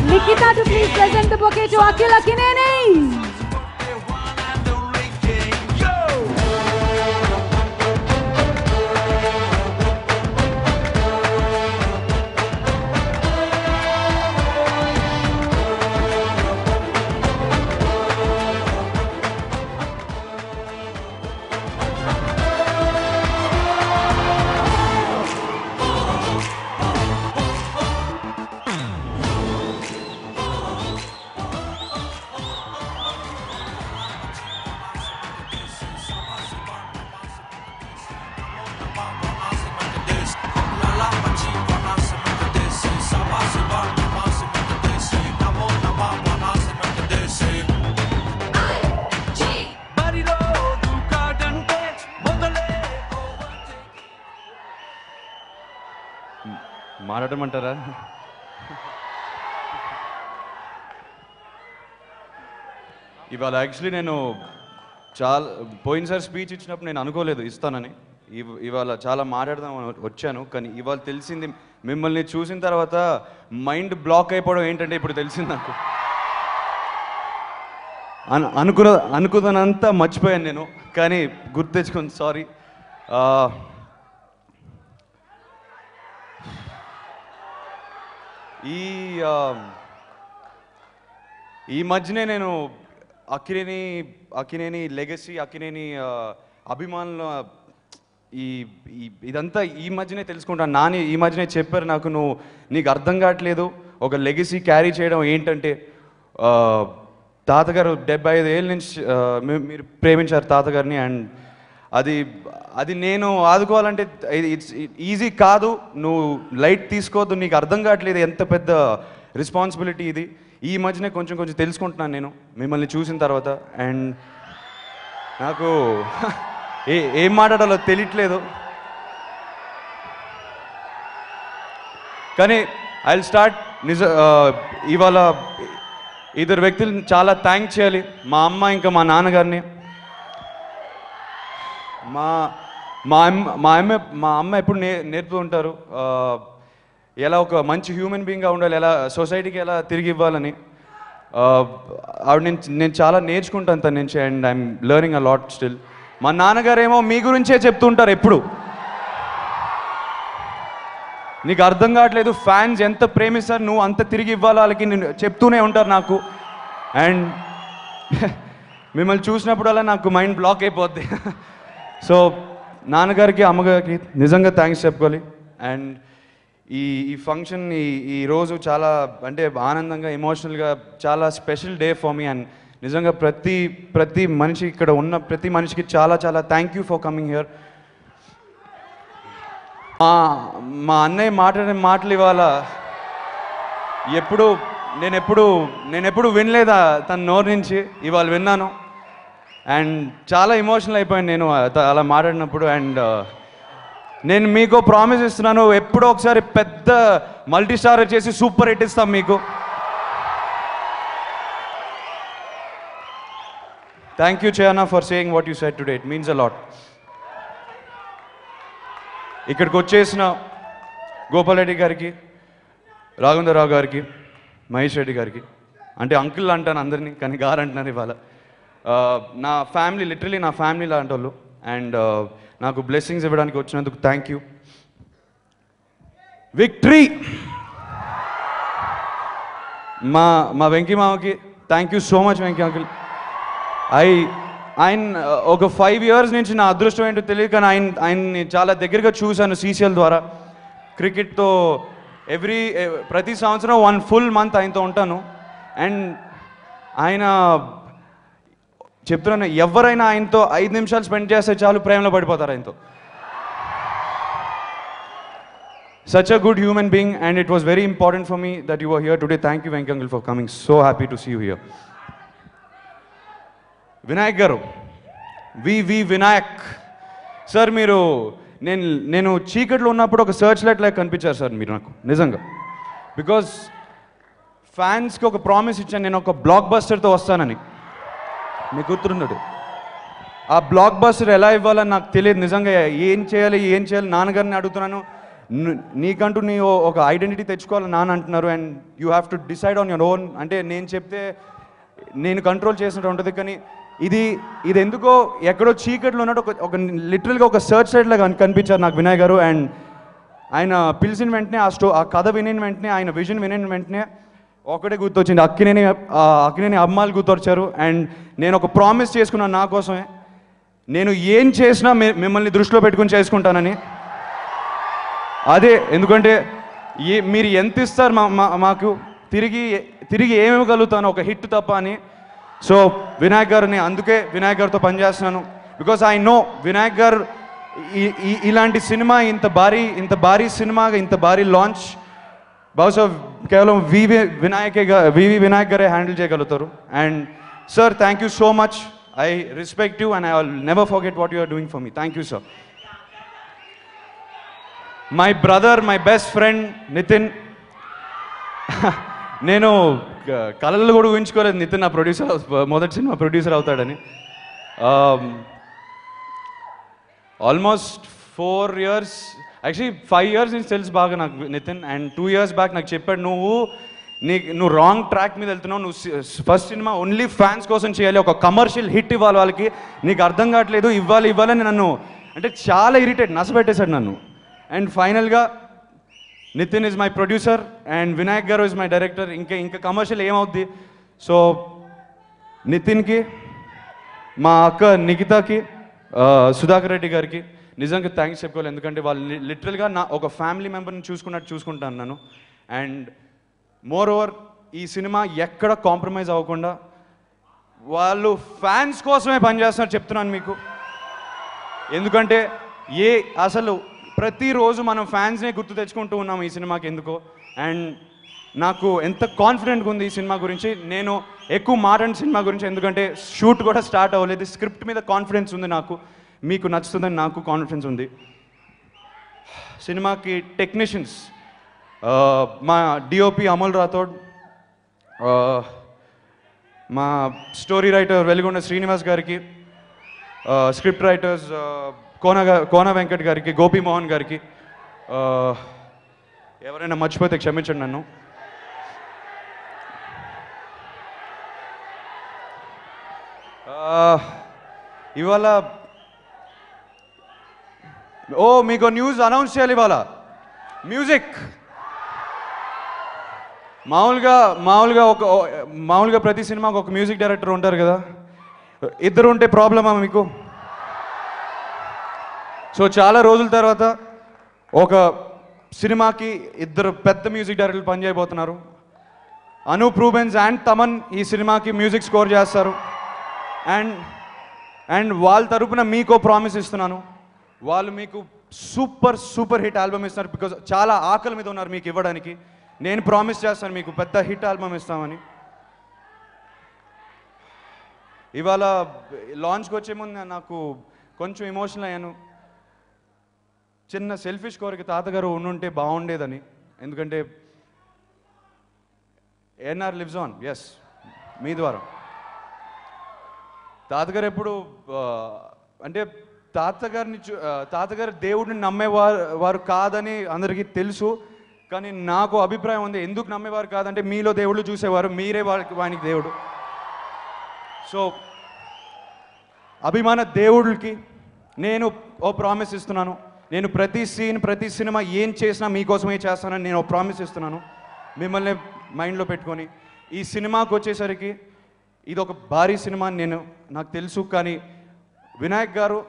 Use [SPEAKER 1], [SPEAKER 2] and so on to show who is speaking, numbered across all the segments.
[SPEAKER 1] Nikita to please present the bouquet to Akhil Akineni.
[SPEAKER 2] మాట్లాడమంటారా? ఇవాళ actually నేను చాలా పోయినసారి స్పీచ్ ఇచ్చినప్పుడు నేను అనుకోలేదు ఇస్తానని. ఇవాళ చాలా మాట్లాడదాం వచ్చాను, కానీ ఇవాళ తెలిసింది మిమ్మల్ని చూసిన తర్వాత మైండ్ బ్లాక్ అయిపోవడం ఏంటంటే ఇప్పుడు తెలిసింది నాకు. అనుకున్నంతా మర్చిపోయాను నేను, కానీ గుర్తు తెచ్చుకుంది. సారీ. ఈ మధ్యనే నేను అక్కినేని లెగసీ, అక్కినేని అభిమానుల ఇదంతా ఈ మధ్యనే తెలుసుకుంటాను. నాని ఈ మధ్యనే చెప్పారు నాకు, నీకు అర్థం కావట్లేదు ఒక లెగసీ క్యారీ చేయడం ఏంటంటే. తాతగారు 75 ఏళ్ళ నుంచి మీరు ప్రేమించారు తాతగారిని, అండ్ అది నేను ఆదుకోవాలంటే ఇట్స్ ఈజీ కాదు. నువ్వు లైట్ తీసుకోవద్దు, నీకు అర్థం కావట్లేదు ఎంత పెద్ద రెస్పాన్సిబిలిటీ ఇది. ఈ మధ్యనే కొంచెం తెలుసుకుంటున్నాను నేను మిమ్మల్ని చూసిన తర్వాత, అండ్ నాకు ఏం మాట్లాడాలో తెలియట్లేదు. కానీ ఐ విల్ స్టార్ట్. ఇవాళ ఇద్దరు వ్యక్తులు చాలా థ్యాంక్ చేయాలి, మా అమ్మ ఇంకా మా నాన్నగారిని. మా అమ్మ ఎప్పుడు నేర్పుతూ ఉంటారు ఎలా ఒక మంచి హ్యూమన్ బీయింగ్గా ఉండాలి, ఎలా సొసైటీకి ఎలా తిరిగి ఇవ్వాలని. ఆవిడ నేను చాలా నేర్చుకుంటాను తన నుంచి, and I'm learning a lot still. మా నాన్నగారేమో మీ గురించే చెప్తుంటారు ఎప్పుడు, నీకు అర్థం కావట్లేదు ఫ్యాన్స్ ఎంత ప్రేమిస్తారు, నువ్వు అంత తిరిగి ఇవ్వాలి వాళ్ళకి, నేను చెప్తూనే ఉంటారు నాకు. అండ్ మిమ్మల్ని చూసినప్పుడల్లా నాకు మైండ్ బ్లాక్ అయిపోద్ది. సో నాన్నగారికి అమ్మగారికి నిజంగా థ్యాంక్స్ చెప్పుకోవాలి. అండ్ ఈ ఫంక్షన్ ఈ రోజు చాలా అంటే ఆనందంగా, ఎమోషనల్గా చాలా special day for me. And నిజంగా ప్రతి మనిషి ఇక్కడ ఉన్న ప్రతి మనిషికి చాలా thank you for coming here. మా అన్నయ్య మాట్లాడే మాటలు ఇవాళ నేను ఎప్పుడు వినలేదా తన నోరు నుంచి, ఇవాళ విన్నాను. అండ్ చాలా ఎమోషనల్ అయిపోయాను నేను అలా మాట్లాడినప్పుడు. అండ్ నేను మీకు ప్రామిస్ ఇస్తున్నాను, ఎప్పుడో ఒకసారి పెద్ద మల్టీ స్టార్ చేసి సూపర్ హిట్ ఇస్తాం మీకు. Thank you China for saying what you said today, it means a lot. ఇక్కడికి వచ్చేసిన గోపాల్ రెడ్డి గారికి, రాఘవేంద్రరావు గారికి, మహేష్ రెడ్డి గారికి, అంటే అంకుల్ అంటాను అందరినీ కానీ గారు అంటున్నారు ఇవాళ. నా ఫ్యామిలీ, లిటరలీ నా ఫ్యామిలీ లాంటి వాళ్ళు. అండ్ నాకు బ్లెస్సింగ్స్ ఇవ్వడానికి వచ్చినందుకు థ్యాంక్ యూ. విక్టరీ మా వెంకీ మామకి thank you so much Venky uncle. ఆయన ఒక 5 years నుంచి నా అదృష్టం ఏంటో తెలియదు, కానీ ఆయన్ని చాలా దగ్గరగా చూశాను CCL ద్వారా. క్రికెట్తో ప్రతి సంవత్సరం 1 full month ఆయనతో ఉంటాను. అండ్ ఆయన చెప్తున్నాను, ఎవరైనా ఆయనతో 5 నిమిషాలు స్పెండ్ చేస్తే చాలు ప్రేమలో పడిపోతారు ఆయనతో. Such a good human being, and it was very important for me that you were here today. Thank you Venki uncle for coming. So happy to see you here. Vinayak గారు, వినాయక్ సార్, మీరు నేను చీకట్లో ఉన్నప్పుడు ఒక సర్చ్ లైట్ లాగా కనిపించారు sir మీరు నాకు నిజంగా. బికాజ్ ఫ్యాన్స్కి ఒక ప్రామిస్ ఇచ్చాను, నేను ఒక బ్లాక్ బస్టర్తో వస్తానని. మీకు గుర్తున్నట్టు ఆ బ్లాక్ బస్టర్ ఎలా ఇవ్వాలని నాకు తెలియదు నిజంగా. ఏం చేయాలి నాన్నగారిని అడుగుతున్నాను. నీకంటూ నీ ఒక ఐడెంటిటీ తెచ్చుకోవాలని నాన్న అంటున్నారు, and you have to decide on your own. అంటే నేను చెప్తే నేను కంట్రోల్ చేసినట్టు ఉంటుంది, కానీ ఇది ఎందుకో ఎక్కడో చీకట్లో ఉన్నట్టు ఒక లిటరల్గా ఒక సర్చ్ సైడ్లో కనిపించారు నాకు వినాయక్ గారు. అండ్ ఆయన పిలిచిన వెంటనే ఆ కథ వినిన వెంటనే, ఆయన విజన్ వినిన వెంటనే ఒకటే గుర్తొచ్చింది, అక్కినేని అమ్మాయిలు గుర్తొచ్చారు. అండ్ నేను ఒక ప్రామిస్ చేసుకున్నాను నా కోసమే, నేను ఏం చేసినా మిమ్మల్ని దృష్టిలో పెట్టుకుని చేసుకుంటానని. అదే, ఎందుకంటే మీరు ఎంత ఇస్తారు మాకు తిరిగి ఏమి ఇవ్వగలుగుతాను, ఒక హిట్ తప్ప అని. సో వినాయక్ గారిని, అందుకే వినాయక్ గారితో పనిచేస్తున్నాను. బికాస్ ఐ నో వినాయక్ గారు ఇలాంటి సినిమా, ఇంత భారీ సినిమాగా ఇంత భారీ లాంచ్ బహుశా కేవలం వివి వినాయక్ గారే హ్యాండిల్ చేయగలుగుతారు. And sir, thank you so much. I respect you and I will never forget what you are doing for me. Thank you, sir. My brother, my best friend, Nitin. నేను కళలు కూడా ఊహించుకోలేదు నితిన్ నా producer, మొదటి cinema producer అవుతాడని. Almost 4 years, actually 5 years నుంచి తెలుసు బాగా నాకు నితిన్. అండ్ 2 years బ్యాక్ నాకు చెప్పాడు, నువ్వు రాంగ్ ట్రాక్ మీద వెళ్తున్నావు, నువ్వు ఫస్ట్ సినిమా ఓన్లీ ఫ్యాన్స్ కోసం చేయాలి, ఒక కమర్షియల్ హిట్ ఇవ్వాలి వాళ్ళకి, నీకు అర్థం కావట్లేదు, ఇవ్వాలని నన్ను అంటే చాలా ఇరిటేట్, నసపెట్టేశాడు నన్ను. అండ్ ఫైనల్గా Nithin is my producer and Vinayak garu is my director. ఇంకా కమర్షియల్ ఏమవుద్ది? సో నితిన్కి, మా అక్క నిఖితాకి, సుధాకర్ రెడ్డి గారికి నిజంగా థ్యాంక్స్ చెప్పుకోవాలి, ఎందుకంటే వాళ్ళు లిటరల్గా నా ఒక ఫ్యామిలీ మెంబర్ని చూసుకున్నట్టు చూసుకుంటాను నన్ను. అండ్ మోర్ ఓవర్ ఈ సినిమా ఎక్కడ కాంప్రమైజ్ అవ్వకుండా వాళ్ళు ఫ్యాన్స్ కోసమే పనిచేస్తున్నారు చెప్తున్నాను మీకు. ఎందుకంటే అసలు ప్రతిరోజు మనం ఫ్యాన్స్నే గుర్తు తెచ్చుకుంటూ ఉన్నాం ఈ సినిమాకి ఎందుకో. అండ్ నాకు ఎంత కాన్ఫిడెంట్గా ఉంది ఈ సినిమా గురించి. నేను ఎక్కువ మాట్లాడిన సినిమా గురించి, ఎందుకంటే షూట్ కూడా స్టార్ట్ అవ్వలేదు, స్క్రిప్ట్ మీద కాన్ఫిడెన్స్ ఉంది నాకు, మీకు నచ్చుతుందని నాకు కాన్ఫిడెన్స్ ఉంది. సినిమాకి టెక్నీషియన్స్, మా డిఓపి అమల్ రాథోడ్, మా స్టోరీ రైటర్ వెలిగొండ శ్రీనివాస్ గారికి, స్క్రిప్ట్ రైటర్స్ కోన వెంకట్ గారికి, గోపి మోహన్ గారికి, ఎవరైనా మర్చిపోతే క్షమించండి నన్ను. ఇవాళ మీకు న్యూస్ అనౌన్స్ చేయాలి ఇవాళ. మ్యూజిక్ మామూలుగా ప్రతి సినిమాకి ఒక మ్యూజిక్ డైరెక్టర్ ఉంటారు కదా, ఇద్దరు ఉంటే ప్రాబ్లమా మీకు? సో చాలా రోజుల తర్వాత ఒక సినిమాకి ఇద్దరు పెద్ద మ్యూజిక్ డైరెక్టర్లు పనిచేయబోతున్నారు. అనూప్ రూబెన్స్ అండ్ తమన్ ఈ సినిమాకి మ్యూజిక్ స్కోర్ చేస్తారు. అండ్ వాళ్ళ తరపున మీకో ప్రామిస్ ఇస్తున్నాను, వాళ్ళు మీకు సూపర్ హిట్ ఆల్బమ్ ఇస్తున్నారు. బికాజ్ చాలా ఆకలి మీద ఉన్నారు మీకు ఇవ్వడానికి. నేను ప్రామిస్ చేస్తాను మీకు పెద్ద హిట్ ఆల్బమ్ ఇస్తామని. ఇవాళ లాంచ్కి వచ్చే ముందు నాకు కొంచెం ఎమోషనల్ అయ్యాను. చిన్న సెల్ఫిష్ కోరిక, తాతగారు ఉండుంటే బాగుండేదని. ఎందుకంటే ఎన్ఆర్ లివ్స్ ఆన్, ఎస్, మీ ద్వారా. తాతగారు ఎప్పుడు అంటే తాతగారు దేవుడిని నమ్మేవారు కాదని అందరికీ తెలుసు, కానీ నాకు అభిప్రాయం ఉంది ఎందుకు నమ్మేవారు కాదంటే మీలో దేవుళ్ళు చూసేవారు, మీరే వానికి దేవుడు. సో అభిమాన దేవుడికి నేను ఓ ప్రామిస్ ఇస్తున్నాను, నేను ప్రతి సినిమా ఏం చేసినా మీకోసమే చేస్తానని నేను ఓ ప్రామిస్ ఇస్తున్నాను. మిమ్మల్ని మైండ్లో పెట్టుకొని ఈ సినిమాకి వచ్చేసరికి ఇది ఒక భారీ సినిమా అని నాకు తెలుసు, కానీ వినాయక్ గారు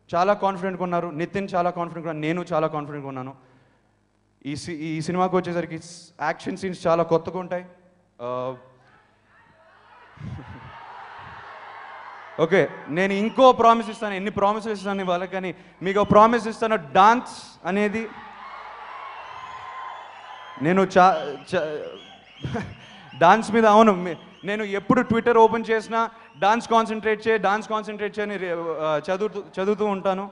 [SPEAKER 2] చాలా కాన్ఫిడెంట్గా ఉన్నారు, నితిన్ చాలా కాన్ఫిడెంట్గా ఉన్నారు, నేను చాలా కాన్ఫిడెంట్గా ఉన్నాను. ఈ సినిమాకి వచ్చేసరికి యాక్షన్ సీన్స్ చాలా కొత్తగా ఉంటాయి. ఓకే, నేను ఇంకో ప్రామిస్ ఇస్తాను, ఎన్ని ప్రామిసెస్ ఇస్తాను ఇవాళ, కానీ మీకు ప్రామిస్ ఇస్తాను, డాన్స్ అనేది నేను డాన్స్ మీద, అవును, నేను ఎప్పుడు ట్విట్టర్ ఓపెన్ చేసినా డాన్స్ కాన్సన్ట్రేట్ చేయని చదువుతూ ఉంటాను.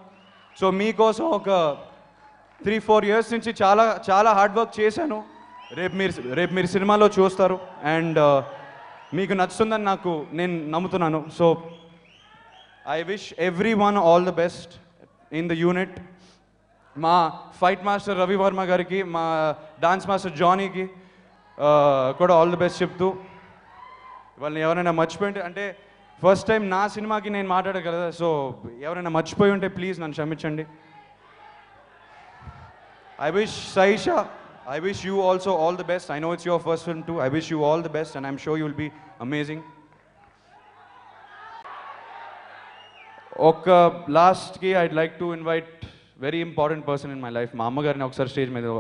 [SPEAKER 2] సో మీకోసం ఒక 3-4 years నుంచి చాలా హార్డ్ వర్క్ చేశాను. రేపు మీరు సినిమాలో చూస్తారు అండ్ మీకు నచ్చుతుందని నేను నమ్ముతున్నాను. So I wish every one all the best in the unit మా ఫైట్ మాస్టర్ రవి వర్మ గారికి, మా డాన్స్ మాస్టర్ జానీకి కూడా ఆల్ ది బెస్ట్ చెప్తూ, వాళ్ళని ఎవరైనా మర్చిపోయింటే, అంటే ఫస్ట్ టైం నా సినిమాకి నేను మాట్లాడాను కదా, సో ఎవరైనా మర్చిపోయి ఉంటే ప్లీజ్ నన్ను క్షమించండి. I wish Saisha, I wish you also all the best. I know it's your first film too. I wish you all the best and I'm sure you'll be amazing. Okay, last ki I'd like to invite very important person in my life. మా అమ్మగారిని ఒకసారి stage మీద.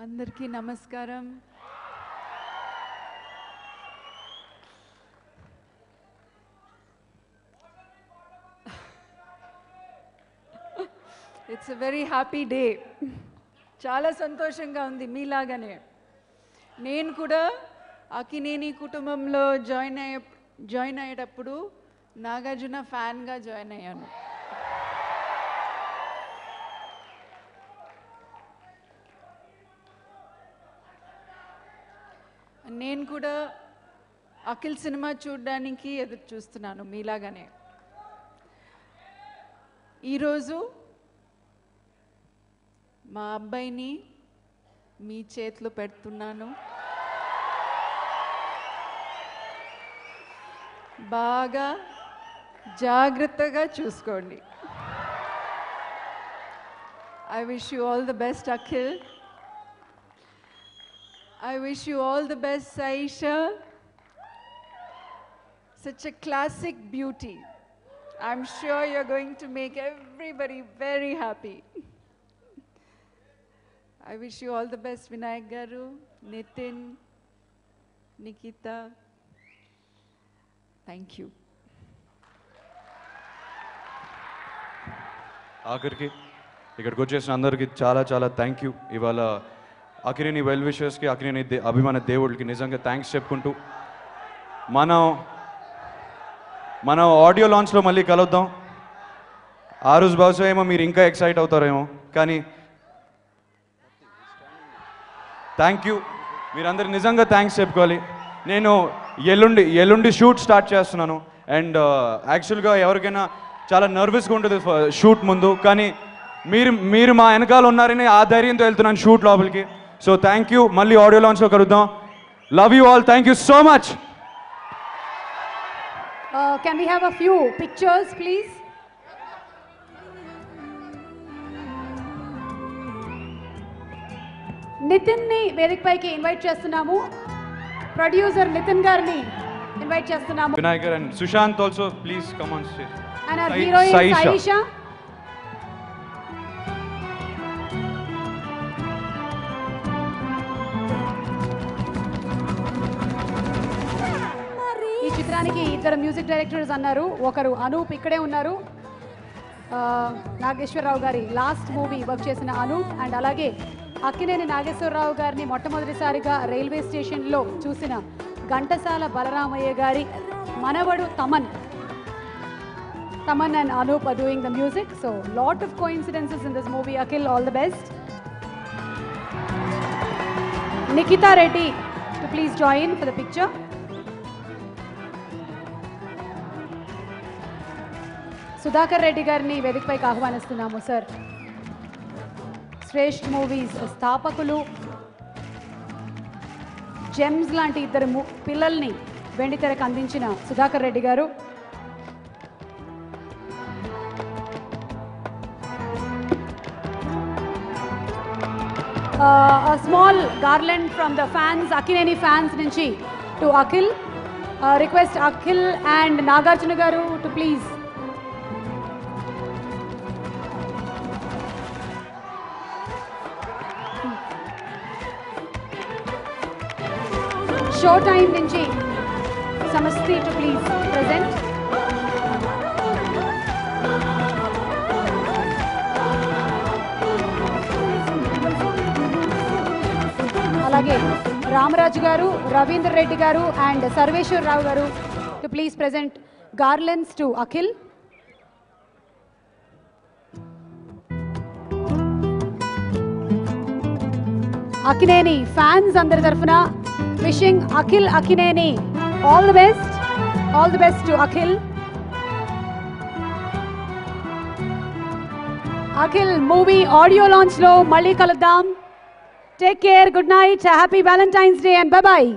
[SPEAKER 1] అందరికీ నమస్కారం. It's a very happy day. చాలా సంతోషంగా ఉంది. మీలాగానే నేను కూడా అక్కినేని కుటుంబంలో జాయిన్ అయ్యేటప్పుడు నాగార్జున ఫ్యాన్గా జాయిన్ అయ్యాను. నేను కూడా అఖిల్ సినిమా చూడడానికి ఎదురు చూస్తున్నాను మీలాగానే. ఈరోజు మా అబ్బాయిని మీ చేతిలో పెడుతున్నాను. బాగా జాగ్రత్తగా చూసుకోండి. I wish you all the best Akhil. I wish you all the best, Saisha. Such a classic beauty. I'm sure you're going to make everybody very happy. I wish you all the best, Vinayak Garu, Nitin, Nikita. Thank you.
[SPEAKER 2] ఆఖరికి ఇక్కడికి వచ్చేసిన అందరికీ చాలా చాలా thank you. ఇవాళ Akkineni well విషర్స్కి, Akkineni అభిమాన దేవుడికి నిజంగా థ్యాంక్స్ చెప్పుకుంటూ మనం ఆడియో లాంచ్లో మళ్ళీ కలుద్దాం. ఆ రోజు బహుశా ఏమో మీరు ఇంకా ఎక్సైట్ అవుతారేమో, కానీ థ్యాంక్ యూ. మీరందరూ నిజంగా థ్యాంక్స్ చెప్పుకోవాలి. నేను ఎల్లుండి షూట్ స్టార్ట్ చేస్తున్నాను. అండ్ యాక్చువల్గా ఎవరికైనా చాలా నర్వస్గా ఉంటుంది షూట్ ముందు, కానీ మీరు మా వెనకాల ఉన్నారని ఆ ధైర్యంతో వెళ్తున్నాను షూట్ లోపలికి. So thank you. మళ్ళీ ఆడియో లాంచ్లో కలుద్దాం. Love you all. Thank you so much.
[SPEAKER 1] Can we have a few pictures, please? నితిన్ని వేదికపైకి ఇన్వైట్ చేస్తున్నాము. ప్రొడ్యూసర్ నితిన్ గారిని ఇన్వైట్ చేస్తున్నాము.
[SPEAKER 2] Vinayak garu and Sushant also please come on stage.
[SPEAKER 1] And our heroine Saisha. ఈ చిత్రానికి ఇద్దరు music directors అన్నారు. ఒకరు అనూప్ ఇక్కడే ఉన్నారు. నాగేశ్వరరావు గారి లాస్ట్ మూవీ వర్క్ చేసిన అనూప్, అండ్ అలాగే అక్కినేని నాగేశ్వరరావు గారిని మొట్టమొదటిసారిగా రైల్వే స్టేషన్లో చూసిన ఘంటసాల బలరామయ్య గారి మనవడు Thaman and Anup are doing the music. So lot of coincidences in this movie. Akhil, all the best. Nikita Reddy to please join for the picture. Sudhakar Reddy గారిని వేదికపైకి ఆహ్వానిస్తున్నాము సార్. శ్రేష్ఠ మూవీస్ స్థాపకులు, జెమ్స్ లాంటి ఇద్దరు పిల్లల్ని వెండితెరకు అందించిన సుధాకర్ రెడ్డి గారు. A small garland from the fans, Akkineni fans nunchi to Akhil. Request Akhil and Nagarjuna garu to please. Showtime nunchi Namaste to please present. అలాగే రామరాజు గారు, రవీందర్ రెడ్డి గారు అండ్ సర్వేశ్వర్ రావు గారు to please present garlands to Akhil. Akkineni fans అందరి తరఫున wishing Akhil Akkineni all the best to Akhil. Akhil movie audio launch లో మళ్ళీ కలుద్దాం. Take care, good night, happy Valentine's Day and bye-bye.